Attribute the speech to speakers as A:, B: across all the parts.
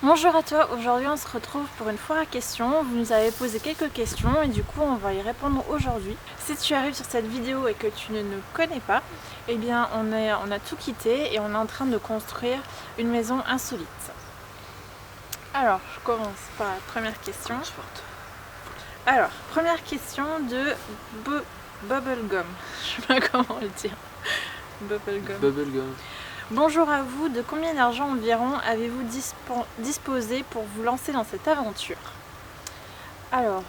A: Bonjour à toi, aujourd'hui on se retrouve pour une foire à questions. Vous nous avez posé quelques questions et du coup on va y répondre aujourd'hui. Si tu arrives sur cette vidéo et que tu ne nous connais pas, eh bien on a tout quitté et on est en train de construire une maison insolite. Alors je commence par la première question. Alors, première question de Bubblegum. Je sais pas comment le dire. Bubblegum. Bonjour à vous, de combien d'argent environ avez-vous disposé pour vous lancer dans cette aventure? Alors,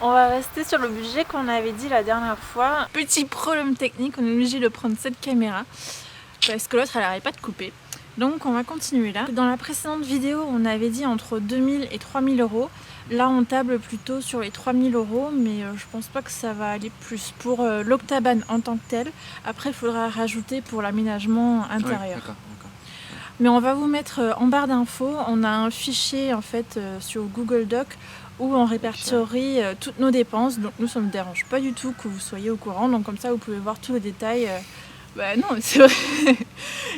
A: on va rester sur le budget qu'on avait dit la dernière fois. Petit problème technique, on est obligé de prendre cette caméra parce que l'autre elle n'arrête pas de couper. Donc on va continuer là. Dans la précédente vidéo, on avait dit entre 2000 et 3000 euros. Là, on table plutôt sur les 3000 euros, mais je pense pas que ça va aller plus. Pour l'octabane en tant que tel, après, il faudra rajouter pour l'aménagement intérieur.
B: D'accord.
A: Mais on va vous mettre en barre d'infos, on a un fichier en fait sur Google Doc où on répertorie toutes nos dépenses. Donc nous, ça ne me dérange pas du tout que vous soyez au courant. Donc comme ça, vous pouvez voir tous les détails. Non, c'est vrai.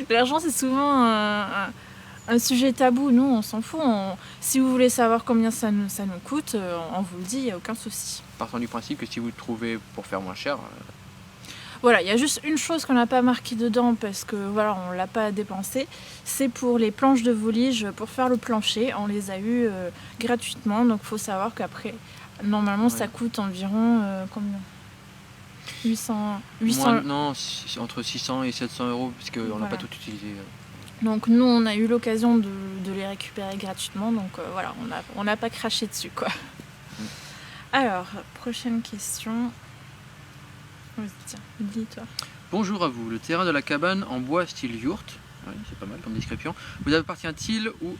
A: L'argent, c'est souvent un sujet tabou. Nous, on s'en fout. Si vous voulez savoir combien ça nous coûte, on vous le dit, il n'y a aucun souci.
B: Partant du principe que si vous le trouvez pour faire moins cher...
A: Voilà, il y a juste une chose qu'on n'a pas marqué dedans parce que voilà, on ne l'a pas dépensé. C'est pour les planches de volige pour faire le plancher. On les a eues gratuitement. Donc il faut savoir qu'après, normalement, ça coûte environ combien 800.
B: Non, entre 600 et 700 euros parce qu'on n'a pas tout utilisé.
A: Donc nous, on a eu l'occasion de les récupérer gratuitement. Donc voilà, on n'a pas craché dessus, quoi. Alors, prochaine question. Tiens, dis-toi.
B: Bonjour à vous, le terrain de la cabane en bois style yourte, oui, c'est pas mal comme description, vous appartient-il ou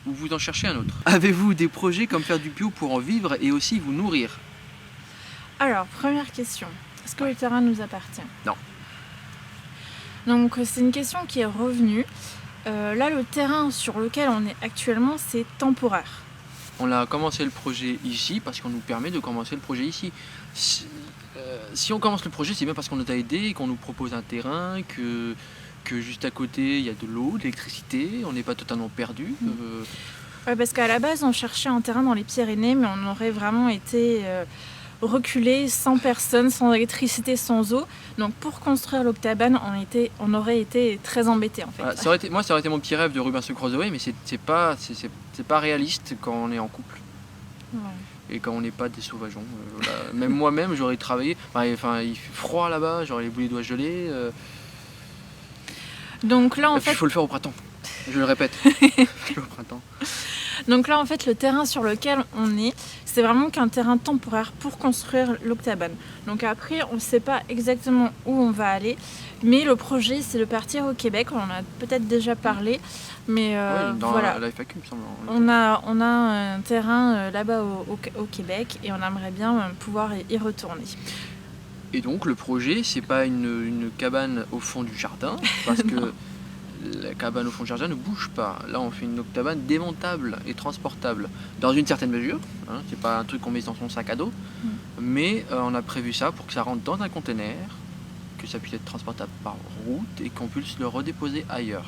B: vous en cherchez un autre? Avez-vous des projets comme faire du bio pour en vivre et aussi vous nourrir?
A: Alors, première question, est-ce que le terrain nous appartient?
B: Non.
A: Donc c'est une question qui est revenue. Là, le terrain sur lequel on est actuellement, c'est temporaire.
B: On a commencé le projet ici parce qu'on nous permet de commencer le projet ici. Si on commence le projet, c'est bien parce qu'on nous a aidé et qu'on nous propose un terrain, que juste à côté il y a de l'eau, de l'électricité, on n'est pas totalement perdu.
A: Ouais, parce qu'à la base on cherchait un terrain dans les Pyrénées, mais on aurait vraiment été reculé, sans personne, sans électricité, sans eau. Donc pour construire l'octabane, on aurait été très embêtés en fait.
B: Voilà, ça aurait été mon petit rêve de Robinson Crusoe, mais c'est pas réaliste quand on est en couple.
A: Ouais.
B: Et quand on n'est pas des sauvageons. Voilà. Même moi-même, j'aurais travaillé. Enfin, il fait froid là-bas, j'aurais les bouts des doigts gelés.
A: Donc là, en fait,
B: il faut le faire au printemps. Je le répète. Au printemps.
A: Donc là, en fait, le terrain sur lequel on est, c'est vraiment qu'un terrain temporaire pour construire l'octabane. Donc après, on ne sait pas exactement où on va aller, mais le projet, c'est de partir au Québec. On en a peut-être déjà parlé, mais
B: dans
A: voilà.
B: la FAQ, il me semble.
A: On a un terrain là-bas au Québec et on aimerait bien pouvoir y retourner.
B: Et donc, le projet, c'est pas une cabane au fond du jardin, parce que la cabane au fond du jardin ne bouge pas. Là, on fait une octabane démontable et transportable, dans une certaine mesure. Hein, c'est pas un truc qu'on met dans son sac à dos, mais on a prévu ça pour que ça rentre dans un conteneur, que ça puisse être transportable par route et qu'on puisse le redéposer ailleurs.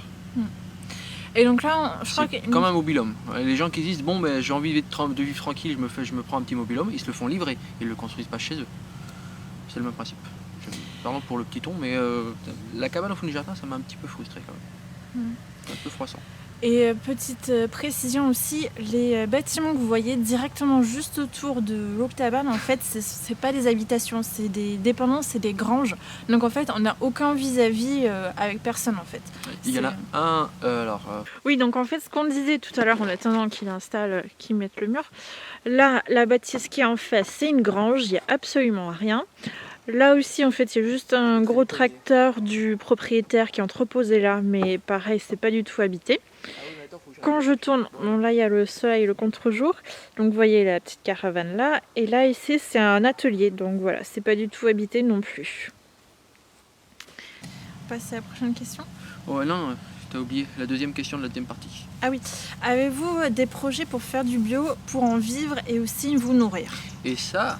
A: Et donc là, je crois
B: que comme un mobil-home. Les gens qui disent bon, ben, j'ai envie de vivre tranquille, je me prends un petit mobil-home, ils se le font livrer, ils le construisent pas chez eux. C'est le même principe. Pardon pour le petit ton, mais la cabane au fond du jardin, ça m'a un petit peu frustré quand même. Un peu froissant.
A: Et petite précision aussi, les bâtiments que vous voyez directement juste autour de l'octabane, en fait, c'est pas des habitations, c'est des dépendances, c'est des granges. Donc en fait, on n'a aucun vis-à-vis avec personne en fait.
B: Il y en a un,
A: Oui, donc en fait, ce qu'on disait tout à l'heure en attendant qu'il mette le mur, là, la bâtisse qui est en face, c'est une grange, il n'y a absolument rien. Là aussi, en fait, il y a juste un gros tracteur du propriétaire qui est entreposé là, mais pareil, c'est pas du tout habité. Quand je tourne, bon, là il y a le soleil et le contre-jour, donc vous voyez la petite caravane là, et là ici c'est un atelier, donc voilà, c'est pas du tout habité non plus. On passe à la prochaine question.
B: Oh non, t'as oublié la deuxième question de la deuxième partie.
A: Ah oui, avez-vous des projets pour faire du bio, pour en vivre et aussi vous nourrir?
B: Et ça,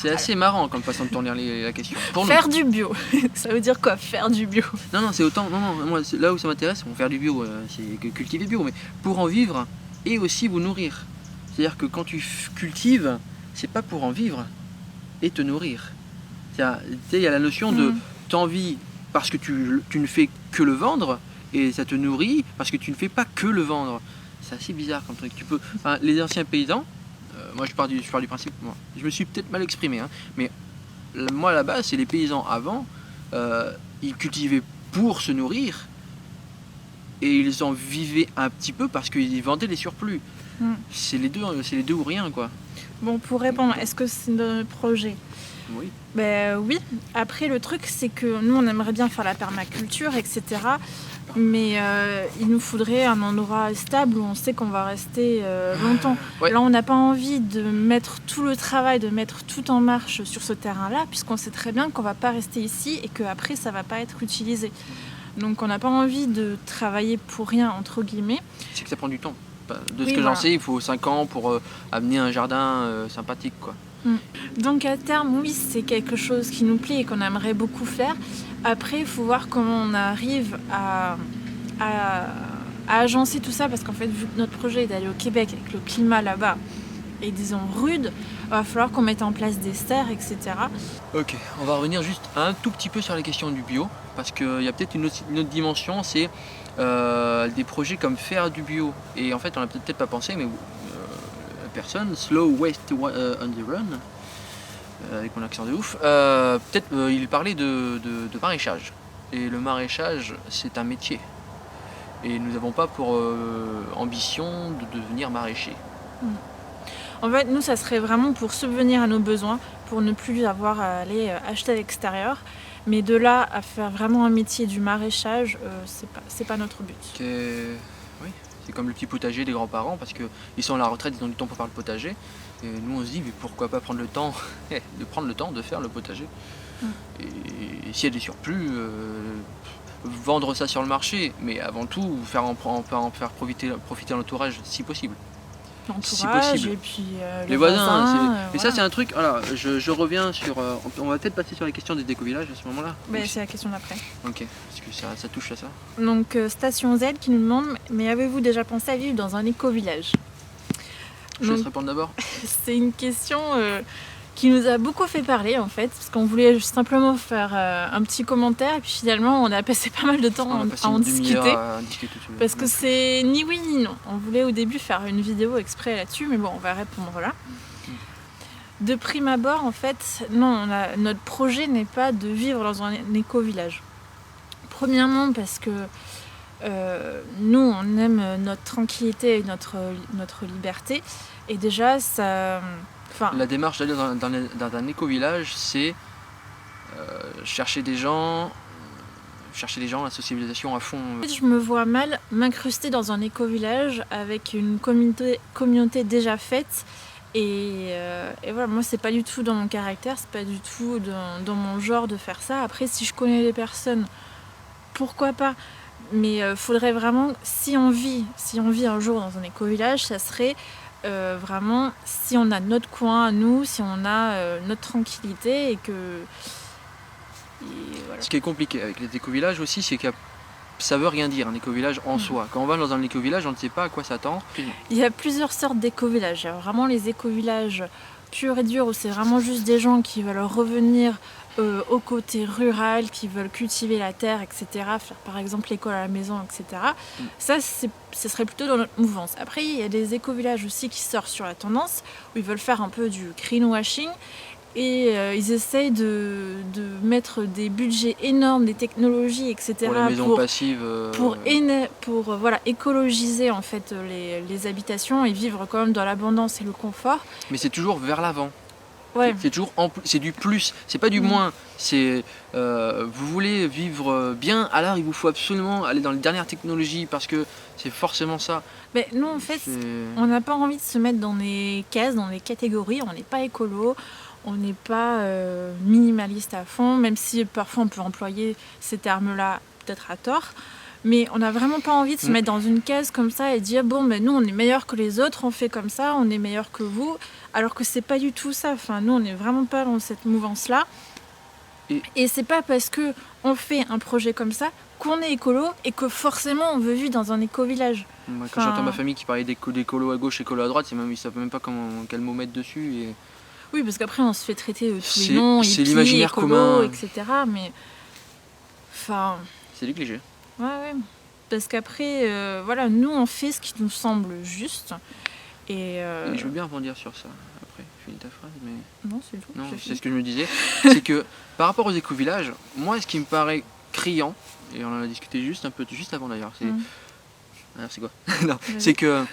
B: C'est assez marrant comme façon de tourner la question. Pour
A: Faire du bio, ça veut dire quoi, faire du bio?
B: Non, c'est autant. Non, moi, là où ça m'intéresse, on faire du bio, c'est cultiver bio, mais pour en vivre et aussi vous nourrir. C'est-à-dire que quand tu cultives, c'est pas pour en vivre et te nourrir. Tu sais, il y a la notion de t'envie parce que tu ne fais que le vendre et ça te nourrit parce que tu ne fais pas que le vendre. C'est assez bizarre comme truc. Les anciens paysans, moi je pars du principe, je me suis peut-être mal exprimé, hein, mais moi à la base, c'est les paysans avant, ils cultivaient pour se nourrir et ils en vivaient un petit peu parce qu'ils vendaient les surplus. C'est les deux ou rien, quoi.
A: Bon, pour répondre, est-ce que c'est notre projet?
B: Oui.
A: Ben oui. Après, le truc, c'est que nous, on aimerait bien faire la permaculture, etc. Mais il nous faudrait un endroit stable où on sait qu'on va rester longtemps.
B: Ouais.
A: Là, on n'a pas envie de mettre tout le travail, de mettre tout en marche sur ce terrain-là, puisqu'on sait très bien qu'on ne va pas rester ici et qu'après, ça ne va pas être utilisé. Donc, on n'a pas envie de travailler pour rien, entre guillemets.
B: C'est que ça prend du temps. De ce que j'en sais, il faut 5 ans pour amener un jardin sympathique, quoi.
A: Donc à terme, oui, c'est quelque chose qui nous plaît et qu'on aimerait beaucoup faire. Après, il faut voir comment on arrive à agencer tout ça, parce qu'en fait, vu que notre projet est d'aller au Québec avec le climat là-bas est, disons, rude, il va falloir qu'on mette en place des serres, etc.
B: Ok, on va revenir juste un tout petit peu sur la question du bio, parce qu'il y a peut-être une autre dimension, c'est des projets comme faire du bio. Et en fait, on n'a peut-être pas pensé, mais personne, Slow Waste on the Run, avec mon accent de ouf, il parlait de maraîchage. Et le maraîchage, c'est un métier. Et nous n'avons pas pour ambition de devenir maraîcher.
A: En fait, nous, ça serait vraiment pour subvenir à nos besoins, pour ne plus avoir à aller acheter à l'extérieur. Mais de là à faire vraiment un métier du maraîchage, c'est pas notre but.
B: Oui, c'est comme le petit potager des grands-parents, parce qu'ils sont à la retraite, ils ont du temps pour faire le potager. Et nous, on se dit, mais pourquoi pas prendre le temps de faire le potager. Et s'il y a des surplus, vendre ça sur le marché, mais avant tout, en faire profiter l'entourage si possible.
A: L'entourage,
B: si possible.
A: Et puis
B: les voisins. Mais
A: voilà.
B: ça, c'est un truc. Alors, je reviens sur. On va peut-être passer sur les questions des écovillages à ce moment-là.
A: C'est la question d'après.
B: Ok, parce que ça touche à ça.
A: Donc, Station Z qui nous demande, mais avez-vous déjà pensé à vivre dans un éco-village?
B: Je laisse répondre d'abord.
A: C'est une question qui nous a beaucoup fait parler en fait, parce qu'on voulait juste simplement faire un petit commentaire et puis finalement on a passé pas mal de temps à en discuter. Parce que c'est ni oui ni non. On voulait au début faire une vidéo exprès là-dessus, mais bon, on va répondre là. De prime abord, en fait, non, notre projet n'est pas de vivre dans un éco-village. Premièrement parce que nous, on aime notre tranquillité et notre liberté. Et déjà, ça...
B: La démarche d'aller dans un éco-village, c'est chercher des gens, la socialisation à fond.
A: Je me vois mal m'incruster dans un éco-village avec une communauté déjà faite. Et voilà, moi, c'est pas du tout dans mon caractère, c'est pas du tout dans mon genre de faire ça. Après, si je connais les personnes, pourquoi pas? Mais faudrait vraiment, si on vit un jour dans un éco-village, ça serait vraiment si on a notre coin à nous, si on a notre tranquillité et que... voilà.
B: Ce qui est compliqué avec les éco-villages aussi, c'est que ça veut rien dire un éco-village en soi. Quand on va dans un éco-village, on ne sait pas à quoi s'attendre.
A: Il y a plusieurs sortes d'éco-villages. Il y a vraiment les éco-villages purs et durs où c'est vraiment juste des gens qui veulent revenir au côté rural, qui veulent cultiver la terre, etc. Faire par exemple l'école à la maison, etc. Ça, ce serait plutôt dans notre mouvance. Après, il y a des éco-villages aussi qui sortent sur la tendance, où ils veulent faire un peu du greenwashing. Et ils essayent de mettre des budgets énormes, des technologies, etc.
B: Pour les maisons passives.
A: Pour voilà, écologiser en fait les habitations et vivre quand même dans l'abondance et le confort.
B: Mais c'est toujours vers l'avant.
A: Ouais.
B: C'est du plus, c'est pas du moins. C'est vous voulez vivre bien, alors il vous faut absolument aller dans les dernières technologies parce que c'est forcément ça.
A: Mais nous en fait, on n'a pas envie de se mettre dans des cases, dans des catégories. On n'est pas écolo. On n'est pas minimaliste à fond, même si parfois on peut employer ces termes-là peut-être à tort. Mais on n'a vraiment pas envie de se mettre dans une case comme ça et dire bon, mais nous on est meilleur que les autres, on fait comme ça, on est meilleur que vous, alors que c'est pas du tout ça. Enfin, nous on n'est vraiment pas dans cette mouvance-là. Et c'est pas parce que on fait un projet comme ça qu'on est écolo et que forcément on veut vivre dans un éco-village.
B: Moi, quand j'entends ma famille qui parlait d'écolo à gauche, écolo à droite, ils savent même pas quel mot mettre dessus. Et...
A: Oui, parce qu'après on se fait traiter tous les noms,
B: c'est l'imaginaire
A: écolo,
B: commun,
A: etc. Mais enfin,
B: c'est des clichés.
A: Ouais. Parce qu'après, voilà, nous on fait ce qui nous semble juste. Et
B: je veux bien rebondir sur ça. Après, finis ta phrase, mais...
A: Non, c'est tout.
B: Non, c'est ce que je me disais. C'est que par rapport aux éco-villages, moi, ce qui me paraît criant, et on en a discuté juste avant d'ailleurs, c'est quoi? Non, c'est que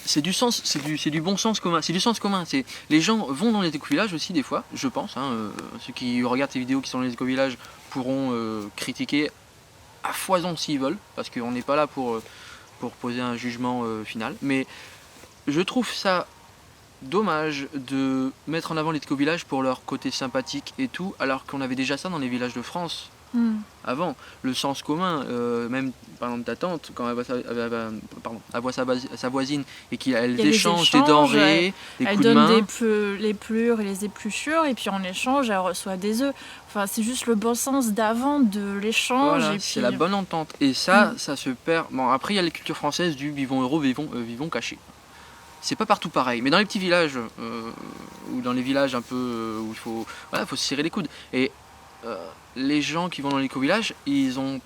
B: c'est du bon sens commun. C'est du sens commun. Les gens vont dans les éco-villages aussi des fois, je pense. Ceux qui regardent ces vidéos qui sont dans les éco-villages pourront critiquer à foison s'ils veulent, parce qu'on n'est pas là pour poser un jugement final. Mais je trouve ça dommage de mettre en avant les éco-villages pour leur côté sympathique et tout, alors qu'on avait déjà ça dans les villages de France. Avant, le sens commun, même par exemple ta tante, quand elle voit sa voisine et qu'elle échange des denrées, des coups de main.
A: Elle donne les plures et les épluchures, et puis en échange, elle reçoit des œufs. Enfin, c'est juste le bon sens d'avant de l'échange.
B: Voilà, c'est la bonne entente. Et ça se perd. Bon, après, il y a la culture française du vivons heureux, vivons cachés. C'est pas partout pareil, mais dans les petits villages, ou dans les villages un peu où il faut se serrer les coudes. Et les gens qui vont dans l'éco-village, ils ont,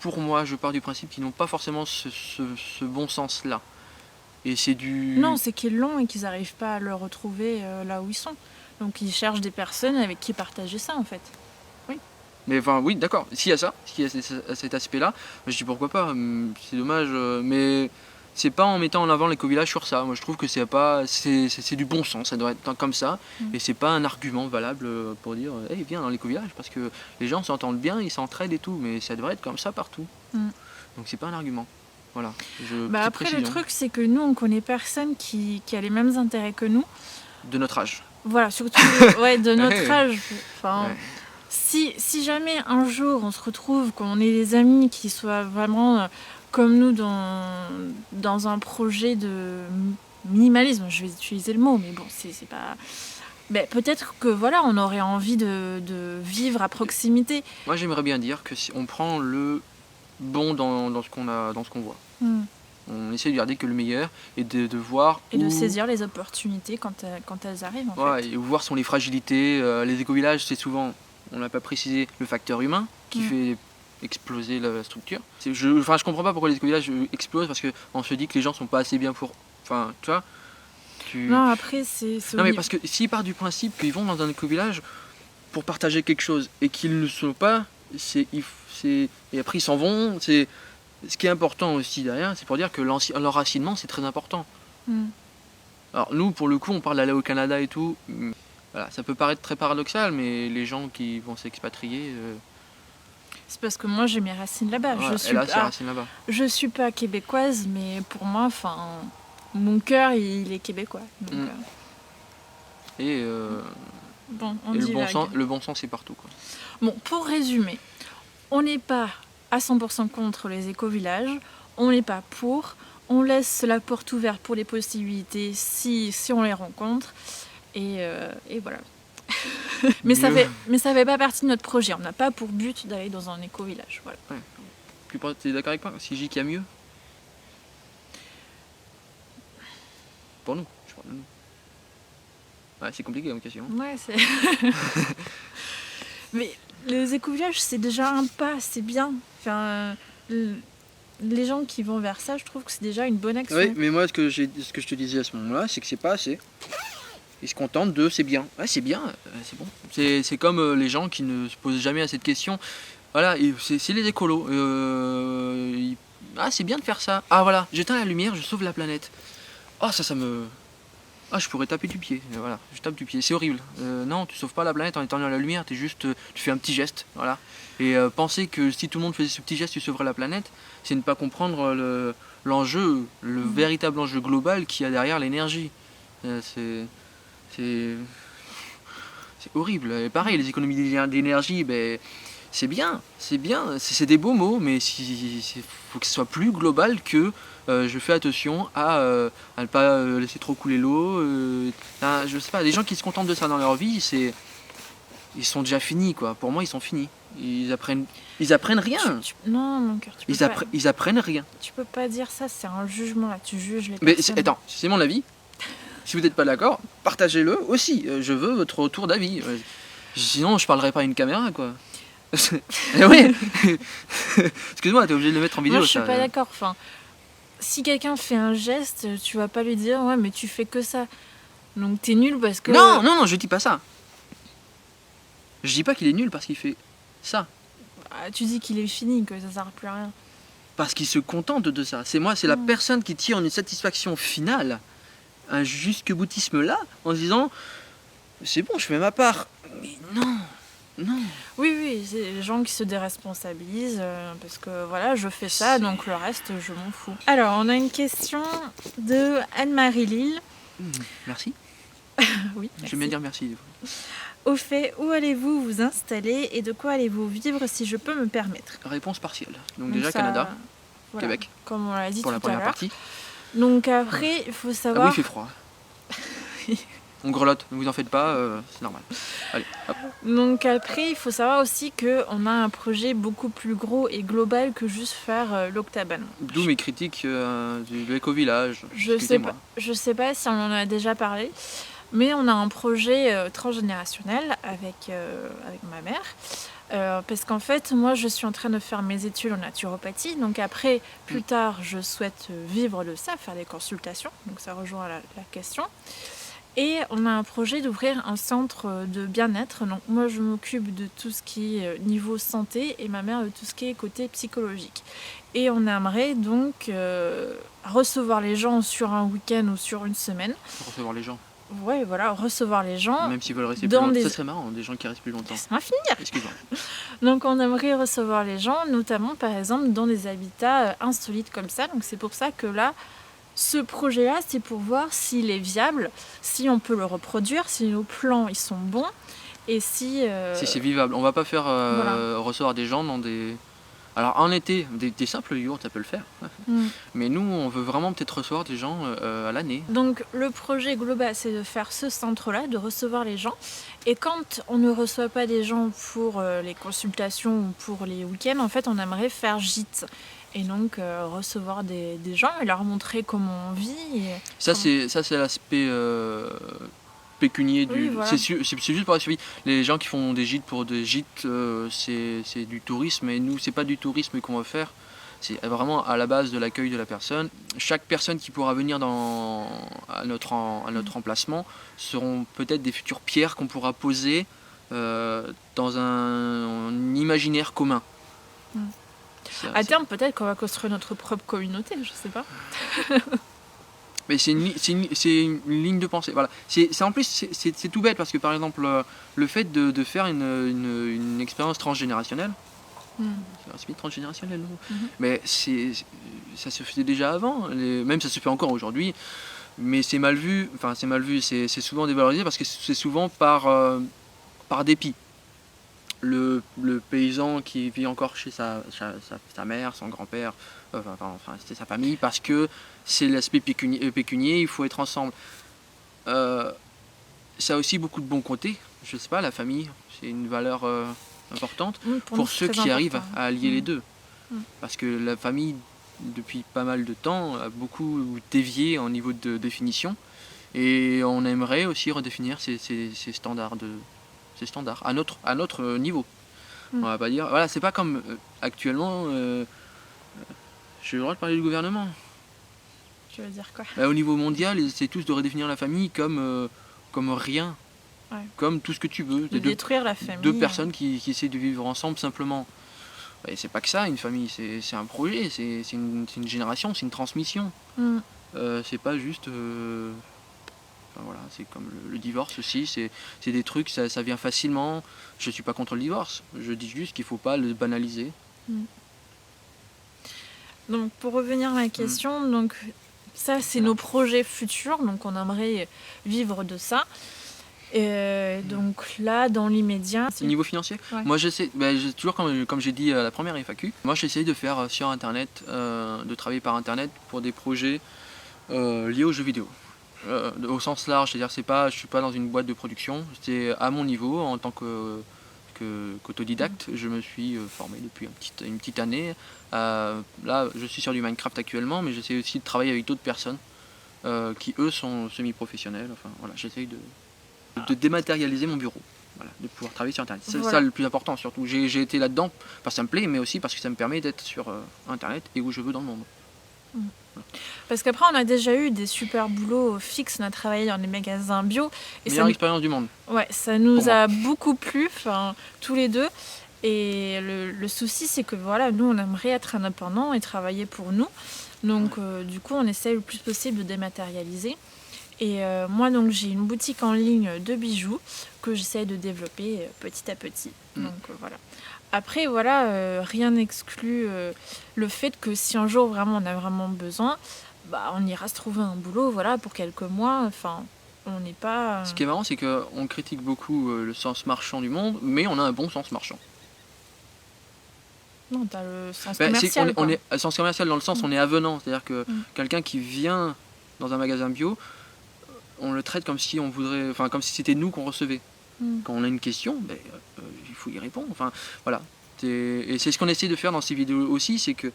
B: pour moi, je pars du principe qu'ils n'ont pas forcément ce bon sens-là. Et c'est du...
A: Non, c'est qu'ils l'ont et qu'ils n'arrivent pas à le retrouver là où ils sont. Donc ils cherchent des personnes avec qui partager ça, en fait.
B: Oui. Mais enfin, oui, d'accord. S'il y a ça, s'il y a cet aspect-là, je dis pourquoi pas. C'est dommage, mais... C'est pas en mettant en avant l'éco-village sur ça. Moi, je trouve que c'est du bon sens. Ça doit être comme ça. Et c'est pas un argument valable pour dire hey, viens dans l'éco-village, parce que les gens s'entendent bien, ils s'entraident et tout. Mais ça devrait être comme ça partout. Donc c'est pas un argument. Voilà.
A: Après, précision. Le truc, c'est que nous, on connaît personne qui a les mêmes intérêts que nous.
B: De notre âge.
A: Voilà, surtout de notre âge. Enfin, si jamais un jour on se retrouve, qu'on ait des amis qui soient vraiment comme nous dans un projet de minimalisme, je vais utiliser le mot, mais bon, c'est pas... Ben, peut-être que voilà, on aurait envie de vivre à proximité.
B: Moi, j'aimerais bien dire que si on prend le bon dans ce qu'on voit. On essaie de garder que le meilleur et de voir...
A: Et de saisir les opportunités quand elles arrivent, en fait.
B: Et voir sont les fragilités. Les éco-villages, c'est souvent, on n'a pas précisé, le facteur humain qui fait exploser la structure. Je comprends pas pourquoi les éco-villages explosent, parce qu'on se dit que les gens sont pas assez bien pour... Enfin, tu vois
A: Non, après, c'est...
B: Non, mais parce que s'ils partent du principe qu'ils vont dans un éco-village pour partager quelque chose et qu'ils ne le sont pas, et après ils s'en vont, ce qui est important aussi derrière, c'est pour dire que l'enracinement, c'est très important. Alors nous, pour le coup, on parle d'aller au Canada et tout. Voilà, ça peut paraître très paradoxal, mais les gens qui vont s'expatrier...
A: C'est parce que moi, j'ai mes racines là-bas. Je suis pas québécoise, mais pour moi, mon cœur, il est québécois. Donc,
B: Et le bon sens, c'est partout, quoi.
A: Bon, pour résumer, on n'est pas à 100% contre les éco-villages, on n'est pas pour, on laisse la porte ouverte pour les possibilités si on les rencontre, et voilà. mais ça fait pas partie de notre projet, on n'a pas pour but d'aller dans un éco-village. Voilà.
B: Ouais. Tu es d'accord avec moi? Si je dis qu'il y a mieux? Pour nous, je parle de nous. Ouais, c'est compliqué comme question.
A: Ouais, c'est... Mais les éco-villages, c'est déjà un pas, c'est bien. Enfin, les gens qui vont vers ça, je trouve que c'est déjà une bonne action.
B: Oui, mais moi, ce que je te disais à ce moment-là, c'est que c'est pas assez. Ils se contentent de c'est bien. Ouais, c'est bien, c'est bon. C'est comme les gens qui ne se posent jamais à cette question. Voilà, c'est les écolos. C'est bien de faire ça. Ah voilà, j'éteins la lumière, je sauve la planète. Oh, ça me... Ah, je pourrais taper du pied. Voilà, je tape du pied. C'est horrible. Non, tu sauves pas la planète en éteignant la lumière. Tu fais un petit geste. Voilà. Et penser que si tout le monde faisait ce petit geste, tu sauverais la planète, c'est ne pas comprendre l'enjeu, le véritable enjeu global qu'il y a derrière l'énergie. C'est horrible. Et pareil, les économies d'énergie, c'est bien, c'est des beaux mots, mais il faut que ce soit plus global que je fais attention à ne pas laisser trop couler l'eau. Je sais pas, les gens qui se contentent de ça dans leur vie, ils sont déjà finis, quoi. Pour moi, ils sont finis. Ils apprennent rien.
A: Non, mon cœur,
B: Ils apprennent rien.
A: tu peux pas dire ça, c'est un jugement, là, tu juges les
B: Mais
A: personnes.
B: attends, c'est mon avis. Si vous n'êtes pas d'accord, partagez-le aussi. Je veux votre retour d'avis. Sinon, je parlerai pas à une caméra, quoi. Oui. Excuse-moi, t'es obligé de le mettre en vidéo.
A: Moi, je suis
B: ça.
A: pas d'accord. Enfin, si quelqu'un fait un geste, tu vas pas lui dire ouais, mais tu fais que ça. Donc t'es nul parce que.
B: Non, je dis pas ça. Je dis pas qu'il est nul parce qu'il fait ça.
A: Ah, tu dis qu'il est fini, que ça sert plus à rien.
B: Parce qu'il se contente de ça. C'est la personne qui tire une satisfaction finale, un jusque-boutisme là, en se disant c'est bon, je fais ma part. Mais non.
A: Oui, c'est les gens qui se déresponsabilisent parce que voilà, je fais ça, donc le reste, je m'en fous. Alors, on a une question de Anne-Marie Lille.
B: Merci.
A: Oui,
B: Je vais bien dire merci.
A: Au fait, où allez-vous vous installer et de quoi allez-vous vivre si je peux me permettre?
B: Réponse partielle. Donc déjà ça, Canada,
A: voilà,
B: Québec.
A: Comme on l'a dit
B: pour
A: tout
B: la
A: à
B: première
A: l'heure.
B: partie.
A: Donc après, il faut
B: Ah
A: savoir...
B: oui, il fait froid. On grelotte, ne vous en faites pas, c'est normal. Allez, hop.
A: Donc après, il faut savoir aussi qu'on a un projet beaucoup plus gros et global que juste faire l'Octabane.
B: D'où mes critiques de l'éco-village.
A: Je sais pas si on en a déjà parlé, mais on a un projet transgénérationnel avec ma mère. Parce qu'en fait, moi, je suis en train de faire mes études en naturopathie. Donc après, plus tard, je souhaite vivre de ça, faire des consultations. Donc ça rejoint la question. Et on a un projet d'ouvrir un centre de bien-être. Donc moi, je m'occupe de tout ce qui est niveau santé et ma mère de tout ce qui est côté psychologique. Et on aimerait donc recevoir les gens sur un week-end ou sur une semaine.
B: Recevoir les gens.
A: Ouais, voilà, recevoir les gens.
B: Même s'ils veulent rester plus longtemps. Ça serait marrant, des gens qui restent plus longtemps.
A: Laisse-moi finir.
B: Excuse-moi.
A: Donc on aimerait recevoir les gens, notamment par exemple dans des habitats insolites comme ça. Donc c'est pour ça que là, ce projet-là, c'est pour voir s'il est viable, si on peut le reproduire, si nos plans ils sont bons et si
B: c'est vivable. On va pas faire
A: Voilà.
B: recevoir des gens dans des... Alors en été, des simples yurts, ça peut le faire. Mais nous, on veut vraiment peut-être recevoir des gens à l'année.
A: Donc le projet global, c'est de faire ce centre-là, de recevoir les gens. Et quand on ne reçoit pas des gens pour les consultations ou pour les week-ends, en fait, on aimerait faire gîte. Et donc recevoir des gens et leur montrer comment on vit.
B: Ça, c'est l'aspect pécunier du...
A: Oui, voilà.
B: C'est juste pour la survie. Les gens qui font des gîtes pour des gîtes, c'est du tourisme. Et nous, c'est pas du tourisme qu'on va faire. C'est vraiment à la base de l'accueil de la personne. Chaque personne qui pourra venir à notre emplacement seront peut-être des futures pierres qu'on pourra poser dans un imaginaire commun.
A: À terme, peut-être qu'on va construire notre propre communauté, je sais pas.
B: Mais c'est une ligne de pensée. Voilà. En plus, c'est tout bête parce que par exemple, le fait de faire une expérience transgénérationnelle, c'est transgénérationnel, mais ça se faisait déjà avant, même ça se fait encore aujourd'hui, mais c'est mal vu, c'est souvent dévalorisé parce que c'est souvent par dépit. Le paysan qui vit encore chez sa mère, son grand-père, c'était sa famille, parce que c'est l'aspect pécunier, il faut être ensemble. Ça a aussi beaucoup de bons côtés, je sais pas, la famille, c'est une valeur importante pour ceux qui arrivent à allier les deux. Parce que la famille, depuis pas mal de temps, a beaucoup dévié en niveau de définition, et on aimerait aussi redéfinir ces standards à notre niveau. On va pas dire... Voilà, c'est pas comme actuellement... j'ai le droit de parler du gouvernement.
A: Tu veux dire quoi?
B: Au niveau mondial, c'est tous de redéfinir la famille comme rien.
A: Ouais.
B: Comme tout ce que tu veux.
A: De détruire la famille.
B: Deux personnes qui essaient de vivre ensemble simplement. Et c'est pas que ça, une famille. C'est un projet, c'est une génération, c'est une transmission. C'est pas juste... Voilà, c'est comme le divorce aussi, c'est des trucs, ça vient facilement. Je suis pas contre le divorce, je dis juste qu'il faut pas le banaliser.
A: Donc pour revenir à la question, donc ça c'est nos projets futurs, donc on aimerait vivre de ça. Donc là, dans l'immédiat...
B: Niveau financier,
A: Ouais.
B: moi j'essaie, toujours comme j'ai dit à la première FAQ, moi j'essaie de faire sur internet, de travailler par internet pour des projets liés aux jeux vidéo. Au sens large, c'est-à-dire je suis pas dans une boîte de production, c'est à mon niveau en tant qu'autodidacte. Je me suis formé depuis une petite année. Là je suis sur du Minecraft actuellement, mais j'essaie aussi de travailler avec d'autres personnes qui eux sont semi-professionnels. Enfin voilà, j'essaie de dématérialiser mon bureau. Voilà, de pouvoir travailler sur internet. C'est ça le plus important surtout. J'ai été là-dedans parce que ça me plaît, mais aussi parce que ça me permet d'être sur internet et où je veux dans le monde.
A: Parce qu'après, on a déjà eu des super boulots fixes. On a travaillé dans les magasins bio. Et
B: meilleure expérience du monde.
A: Ouais, ça nous a beaucoup plu, tous les deux. Et le souci, c'est que voilà, nous, on aimerait être indépendants et travailler pour nous. Donc, du coup, on essaie le plus possible de dématérialiser. Et moi, donc, j'ai une boutique en ligne de bijoux que j'essaie de développer petit à petit. Donc, voilà. Après, voilà, rien n'exclut le fait que si un jour vraiment on a vraiment besoin, on ira se trouver un boulot, voilà, pour quelques mois. Enfin, on n'est pas.
B: Ce qui est marrant, c'est qu'on critique beaucoup le sens marchand du monde, mais on a un bon sens marchand.
A: Non, t'as le sens commercial.
B: On est sens commercial dans le sens on est avenant, c'est-à-dire que quelqu'un qui vient dans un magasin bio, on le traite comme si on voudrait, enfin comme si c'était nous qu'on recevait. Quand on a une question, il faut y répondre. Enfin, voilà. Et c'est ce qu'on essaie de faire dans ces vidéos aussi, c'est que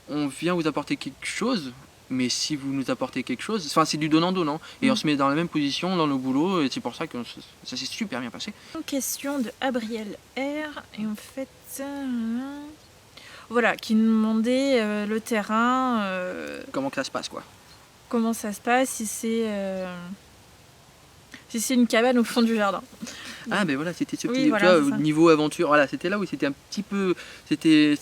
B: on vient vous apporter quelque chose, mais si vous nous apportez quelque chose, enfin c'est du donnant-donnant. Et on se met dans la même position dans nos boulots, et c'est pour ça que ça s'est super bien passé.
A: Une question de Abriel R. Et en fait, voilà, qui nous demandait le terrain.
B: Comment que ça se passe, quoi.
A: Comment ça se passe si c'est une cabane au fond du jardin.
B: Ah ben voilà, c'était ce petit
A: Oui, voilà,
B: niveau aventure, voilà, c'était là où c'était un petit peu, c'était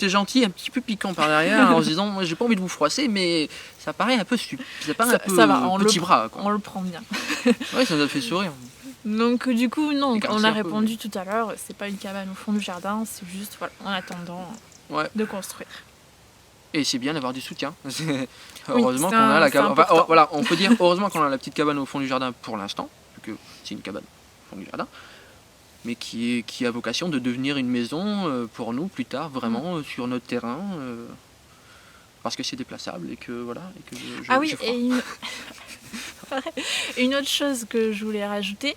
B: gentil, un petit peu piquant par derrière, en se disant, moi j'ai pas envie de vous froisser, mais ça paraît un peu
A: ça va,
B: petit bras, quoi.
A: On le prend bien.
B: Ouais, ça nous a fait sourire.
A: Donc du coup, non, on a répondu tout à l'heure, c'est pas une cabane au fond du jardin, c'est juste, voilà, en attendant de construire.
B: Et c'est bien d'avoir du soutien.
A: Oui,
B: heureusement qu'on a la cabane. Enfin, voilà, on peut dire heureusement qu'on a la petite cabane au fond du jardin pour l'instant, vu que c'est une cabane au fond du jardin, mais qui a vocation de devenir une maison pour nous plus tard, vraiment sur notre terrain, parce que c'est déplaçable et que voilà. Et que
A: et une autre chose que je voulais rajouter,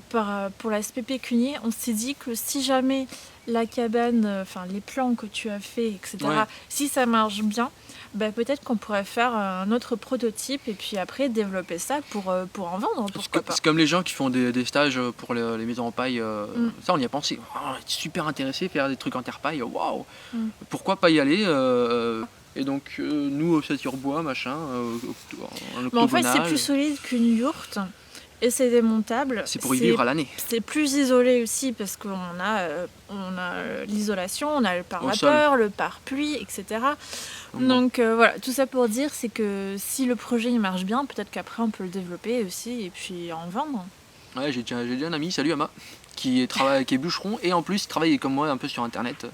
A: pour l'aspect pécunier, on s'est dit que si jamais la cabane, les plans que tu as fait, etc., si ça marche bien, peut-être qu'on pourrait faire un autre prototype et puis après développer ça pour en vendre.
B: C'est comme les gens qui font des stages pour les maisons en paille, ça on y a pensé. On est super intéressé, faire des trucs en terre paille, waouh, pourquoi pas y aller et donc nous au Saturbois, machin, en octogonal.
A: En fait c'est plus solide qu'une yourte. Et c'est démontable.
B: C'est pour y vivre à l'année.
A: C'est plus isolé aussi parce qu'on a, l'isolation, on a le pare-vapeur, le pare-pluie, etc. Donc voilà, tout ça pour dire, c'est que si le projet il marche bien, peut-être qu'après on peut le développer aussi et puis en vendre. Ouais,
B: j'ai déjà un ami, salut Ama, qui est bûcheron et en plus travaille comme moi un peu sur internet.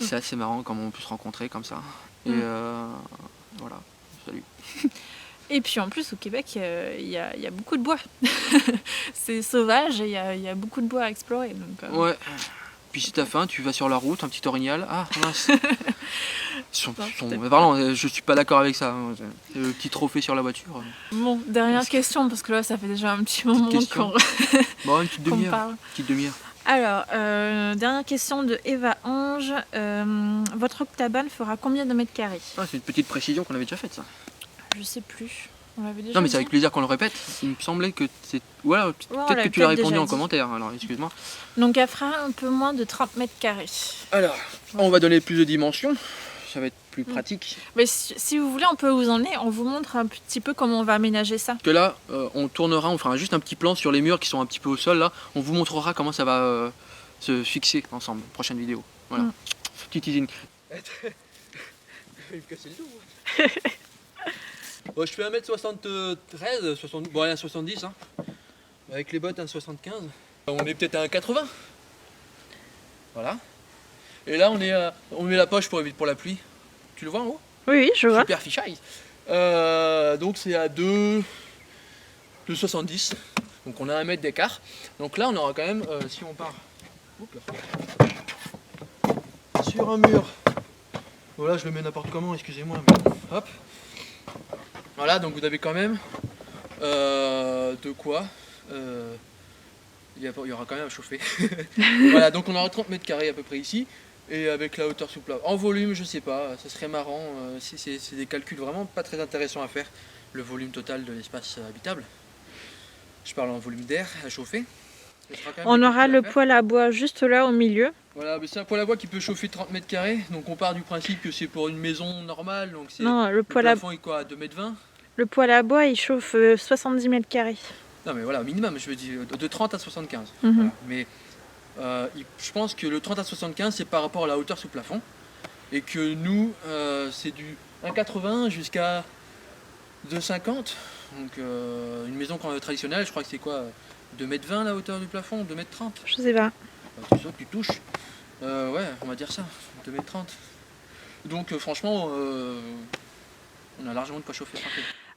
B: C'est assez marrant comment on peut se rencontrer comme ça. Et voilà, salut.
A: Et puis en plus au Québec, il y a beaucoup de bois. C'est sauvage et il y a beaucoup de bois à explorer. Donc,
B: ouais. Puis si t'as faim, tu vas sur la route, un petit orignal. Ah mince. Pardon, je suis pas d'accord avec ça. C'est le petit trophée sur la voiture.
A: Bon, dernière question, parce que là ça fait déjà un petit moment qu'on
B: une petite demi-heure.
A: Alors, dernière question de Eva Ange. Votre octabane fera combien de mètres carrés ?
B: C'est une petite précision qu'on avait déjà faite, ça.
A: Je sais plus. On l'avait déjà
B: non, mais c'est avec plaisir qu'on le répète. Il me semblait que c'est. Ouais, peut-être que tu l'as répondu en commentaire, alors excuse-moi.
A: Donc, elle fera un peu moins de 30 mètres carrés.
B: Alors, on va donner plus de dimensions. Ça va être plus pratique.
A: Mais si vous voulez, on peut vous emmener. On vous montre un petit peu comment on va aménager ça.
B: Que là, on fera juste un petit plan sur les murs qui sont un petit peu au sol. Là, on vous montrera comment ça va se fixer ensemble. Prochaine vidéo. Voilà. Petit teasing. Il me casse le dos. Bon, je fais 1m73, 70, bon, 1m70, hein. Avec les bottes 1m75. On est peut-être à 1m80. Voilà. Et là, on met la poche pour la pluie. Tu le vois en haut ?
A: Oui, je vois.
B: Super fisheye. Donc c'est à 2,70. Donc on a 1 mètre d'écart. Donc là on aura quand même, si on part sur un mur, voilà je le mets n'importe comment, excusez-moi, mais hop. Voilà, donc vous avez quand même de quoi, il y aura quand même à chauffer. Voilà, donc on aura 30 mètres carrés à peu près ici. Et avec la hauteur sous plafond. En volume, je sais pas, ça serait marrant. C'est des calculs vraiment pas très intéressants à faire. Le volume total de l'espace habitable. Je parle en volume d'air à chauffer.
A: On aura le poêle à bois juste là au milieu.
B: Voilà, mais c'est un poêle à bois qui peut chauffer 30 mètres carrés. Donc on part du principe que c'est pour une maison normale. Donc
A: non,
B: le plafond est quoi, à 2 mètres 20 ?
A: Le poêle à bois il chauffe 70 mètres carrés.
B: Non mais voilà, au minimum, je veux dire de 30 à 75.
A: Voilà.
B: Mais je pense que le 30 à 75 c'est par rapport à la hauteur sous plafond et que nous c'est du 1,80 jusqu'à 2,50. Donc une maison traditionnelle, je crois que c'est quoi, 2,20 m la hauteur du plafond, 2,30 m.
A: Je sais pas.
B: Tu sautes, tu touches. Ouais, on va dire ça, 2,30 m. Donc franchement on a largement de quoi chauffer.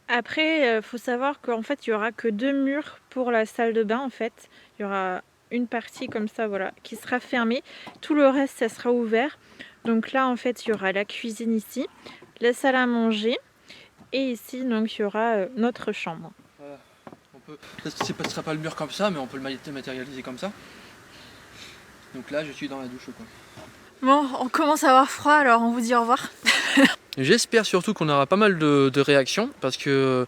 A: Après faut savoir qu'en fait il y aura que 2 murs pour la salle de bain en fait. Il y aura une partie comme ça, voilà, qui sera fermée. Tout le reste, ça sera ouvert. Donc là, en fait, il y aura la cuisine ici, la salle à manger. Et ici, donc, il y aura notre chambre.
B: Voilà. Ça ne sera pas le mur comme ça, mais on peut le matérialiser comme ça. Donc là, je suis dans la douche, quoi.
A: Bon, on commence à avoir froid, alors on vous dit au revoir.
B: J'espère surtout qu'on aura pas mal de réactions, parce que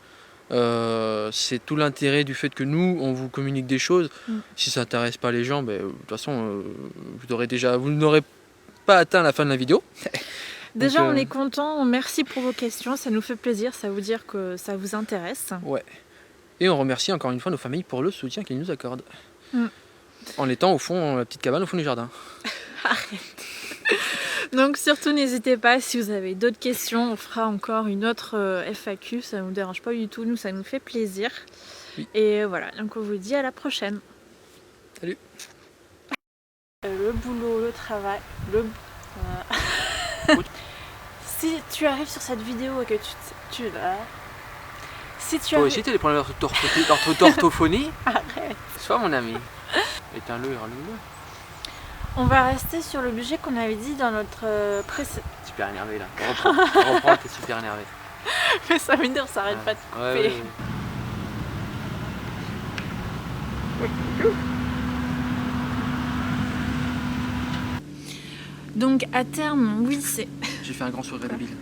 B: c'est tout l'intérêt du fait que nous on vous communique des choses. Si ça n'intéresse pas les gens, de toute façon vous n'aurez pas atteint la fin de la vidéo.
A: Déjà on est content, merci pour vos questions, ça nous fait plaisir, ça veut dire que ça vous intéresse.
B: Ouais. Et on remercie encore une fois nos familles pour le soutien qu'ils nous accordent. En étant au fond, la petite cabane au fond du jardin.
A: Arrête. Donc surtout n'hésitez pas, si vous avez d'autres questions, on fera encore une autre FAQ, ça ne nous dérange pas du tout, nous ça nous fait plaisir. Oui. Et voilà, donc on vous dit à la prochaine.
B: Salut.
A: Le boulot, le travail, Si tu arrives sur cette vidéo et que tu si tu
B: arrives... aussi t'as des problèmes d'orthophonie.
A: Arrête.
B: Sois mon ami. Éteins-le, rallume-le.
A: On va rester sur le budget qu'on avait dit dans notre précédent.
B: Super énervé là. Reprends, t'es super énervé.
A: Mais ça veut dire ça arrête pas de couper. Ouais. Donc à terme, oui c'est...
B: J'ai fait un grand sourire débile.